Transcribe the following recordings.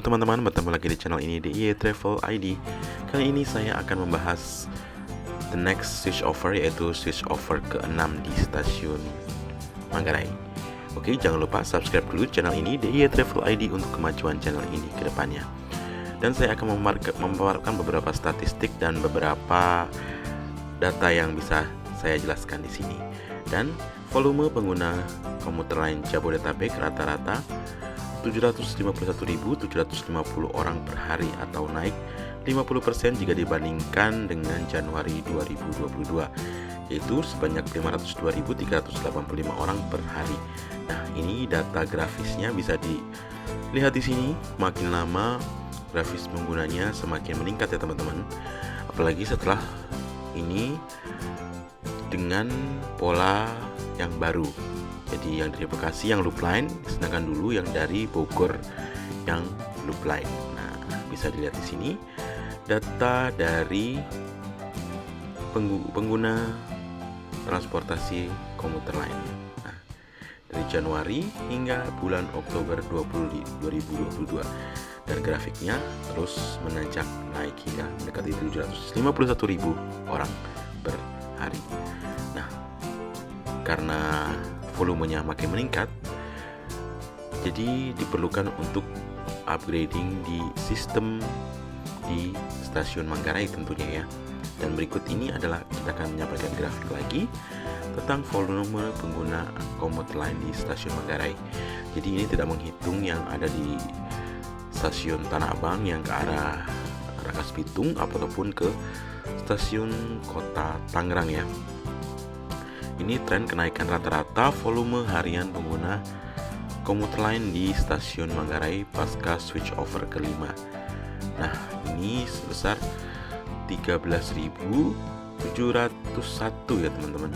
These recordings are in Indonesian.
teman-teman, bertemu lagi di channel ini DIY Travel ID. Kali ini saya akan membahas the next switch over, yaitu switch over ke-6 di stasiun Manggarai. Oke, jangan lupa subscribe dulu channel ini DIY Travel ID untuk kemajuan channel ini ke depannya. Dan saya akan memaparkan beberapa statistik dan beberapa data yang bisa saya jelaskan di sini. Dan volume pengguna komuter lain Jabodetabek rata-rata 751.750 orang per hari atau naik 50% jika dibandingkan dengan Januari 2022, yaitu sebanyak 502.385 orang per hari. Nah, ini data grafisnya bisa dilihat di sini. Makin lama grafis penggunanya semakin meningkat ya teman-teman. Apalagi setelah ini dengan pola yang baru. Jadi yang dari Bekasi yang loop line, sedangkan dulu yang dari Bogor yang loop line. Nah, bisa dilihat di sini data dari pengguna transportasi komuter lain. Nah, dari Januari hingga bulan Oktober 2022, dan grafiknya terus menanjak naik hingga mendekati 751.000 orang per hari. Nah, karena volumenya makin meningkat, jadi diperlukan untuk upgrading di sistem di stasiun Manggarai tentunya ya. Dan berikut ini adalah kita akan menyampaikan grafik lagi tentang volume pengguna komuter lain di stasiun Manggarai. Jadi ini tidak menghitung yang ada di stasiun Tanah Abang yang ke arah Rangkas Bitung ataupun ke stasiun Kota Tangerang ya. Ini tren kenaikan rata-rata volume harian pengguna komuter lain di stasiun Manggarai pasca switch over kelima. Nah, ini sebesar 13.701 ya teman-teman.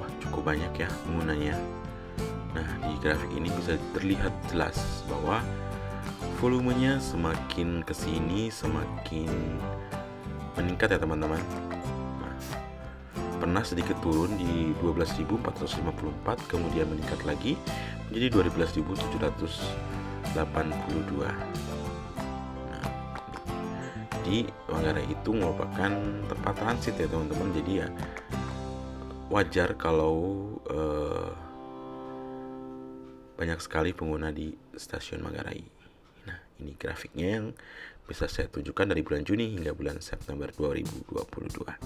Wah, cukup banyak ya penggunanya. Nah, di grafik ini bisa terlihat jelas bahwa volumenya semakin kesini semakin meningkat ya teman-teman. Pernah sedikit turun di 12.454, kemudian meningkat lagi menjadi 12.782. Nah, jadi Manggarai itu merupakan tempat transit ya teman-teman. Jadi ya wajar kalau banyak sekali pengguna di stasiun Manggarai. Nah, ini grafiknya yang bisa saya tunjukkan dari bulan Juni hingga bulan September 2022.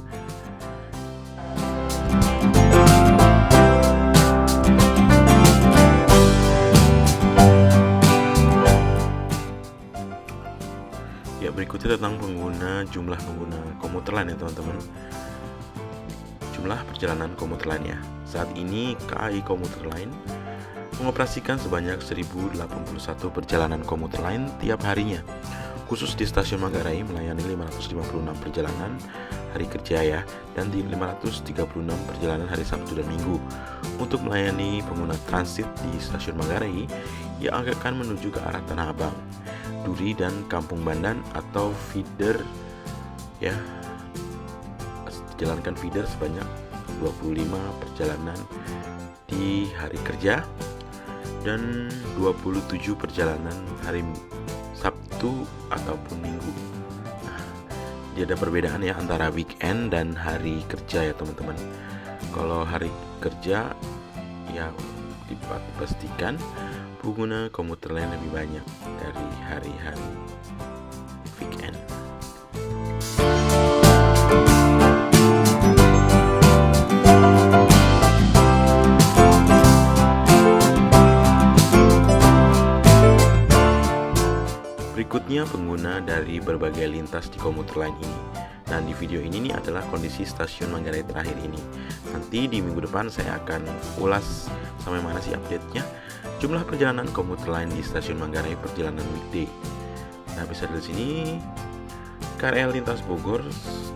Ya, berikutnya tentang jumlah pengguna komuter lain ya teman-teman. Jumlah perjalanan komuter lain ya. Saat ini KAI Komuter Line mengoperasikan sebanyak 1081 perjalanan komuter lain tiap harinya. Khusus di stasiun Manggarai melayani 556 perjalanan hari kerja ya, dan di 536 perjalanan hari Sabtu dan Minggu. Untuk melayani pengguna transit di stasiun Manggarai yang akan menuju ke arah Tanah Abang, Duri dan Kampung Bandan atau feeder ya, dijalankan feeder sebanyak 25 perjalanan di hari kerja dan 27 perjalanan hari Sabtu ataupun Minggu. Nah, dia ada perbedaan ya antara weekend dan hari kerja ya teman-teman. Kalau hari kerja ya dipastikan pengguna komuter lain lebih banyak dari hari-hari weekend. Berikutnya pengguna dari berbagai lintas di komuter lain ini. Dan di video ini nih adalah kondisi stasiun Manggarai terakhir ini. Nanti di minggu depan saya akan ulas sampai mana sih update-nya. Jumlah perjalanan komuter lain di stasiun Manggarai perjalanan weekday. Nah, bisa dari sini KRL lintas Bogor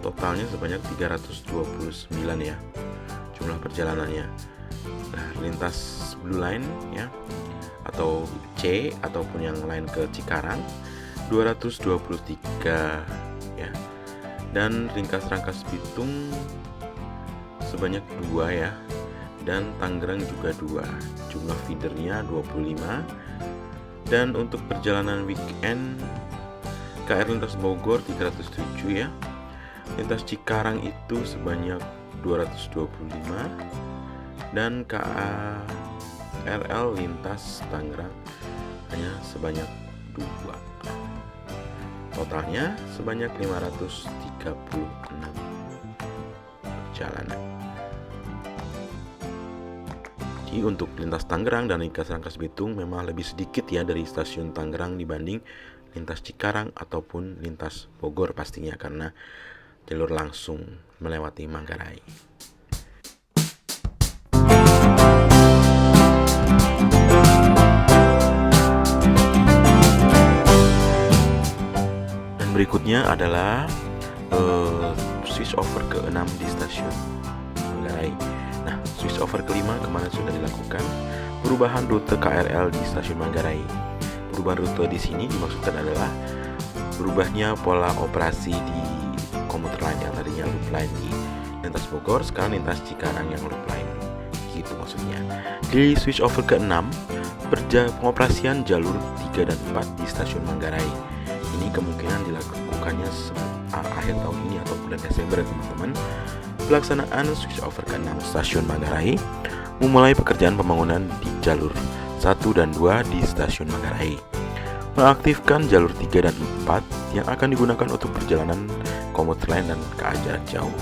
totalnya sebanyak 329 ya jumlah perjalanannya. Nah, lintas Blue Line ya atau C ataupun yang lain ke Cikarang 223 ya. Dan Rangkas Bitung sebanyak 2 ya. Dan Tangerang juga 2. Jumlah feedernya 25 Dan untuk perjalanan weekend KR lintas Bogor 307 ya. Lintas Cikarang itu sebanyak 225 dan KRL lintas Tangerang hanya sebanyak 2. Totalnya sebanyak 536 perjalanan. Jadi untuk lintas Tangerang dan lintas Rangkas Bitung memang lebih sedikit ya dari stasiun Tangerang dibanding lintas Cikarang ataupun lintas Bogor pastinya, karena jalur langsung melewati Manggarai. Dan berikutnya adalah switch over ke-6 di stasiun Manggarai. Nah, switch over kelima kemarin sudah dilakukan, perubahan rute KRL di stasiun Manggarai. Perubahan rute di sini dimaksudkan adalah berubahnya pola operasi di komuter lain yang tadinya loop line di lintas Bogor, sekarang lintas Cikarang yang loop line, gitu maksudnya. Di switch over ke-6, pengoperasian jalur 3 dan 4 di stasiun Manggarai. Ini kemungkinan dilakukannya akhir tahun ini atau bulan Desember ya teman-teman. Pelaksanaan switch over ke-6 stasiun Manggarai memulai pekerjaan pembangunan di jalur 1 dan 2 di stasiun Manggarai. Mengaktifkan jalur 3 dan 4 yang akan digunakan untuk perjalanan komuter lain dan KA jarak jauh.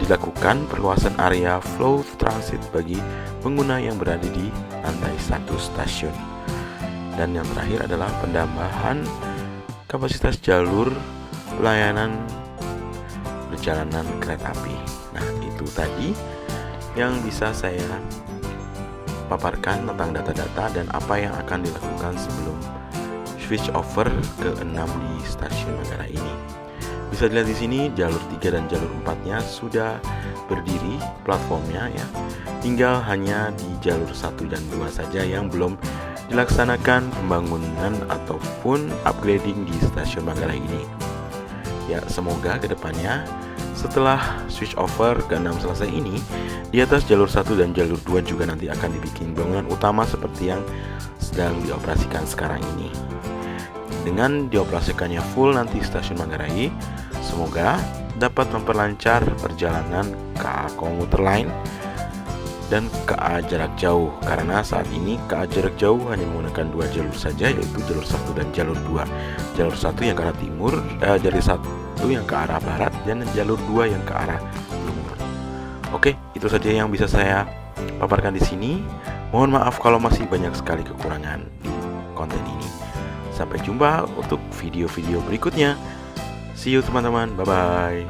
Dilakukan perluasan area flow transit bagi pengguna yang berada di lantai 1 stasiun. Dan yang terakhir adalah penambahan kapasitas jalur pelayanan perjalanan kereta api. Nah, itu tadi yang bisa saya paparkan tentang data-data dan apa yang akan dilakukan sebelum switch over ke-6 di stasiun Manggarai ini. Bisa dilihat di sini jalur 3 dan jalur 4-nya sudah berdiri platformnya ya. Tinggal hanya di jalur 1 dan 2 saja yang belum dilaksanakan pembangunan ataupun upgrading di stasiun Manggarai ini. Ya, semoga kedepannya setelah switch over ke-6 selesai ini, di atas jalur 1 dan jalur 2 juga nanti akan dibikin bangunan utama seperti yang sedang dioperasikan sekarang ini. Dengan dioperasikannya full nanti stasiun Manggarai, semoga dapat memperlancar perjalanan KA komuter lain dan KA jarak jauh, karena saat ini KA jarak jauh hanya menggunakan 2 jalur saja, yaitu jalur 1 dan jalur 2. Jalur 1 yang ke arah timur, jalur 1 yang ke arah barat, dan jalur 2 yang ke arah timur. Oke, itu saja yang bisa saya paparkan di sini. Mohon maaf kalau masih banyak sekali kekurangan di konten ini. Sampai jumpa untuk video-video berikutnya. See you teman-teman, bye-bye.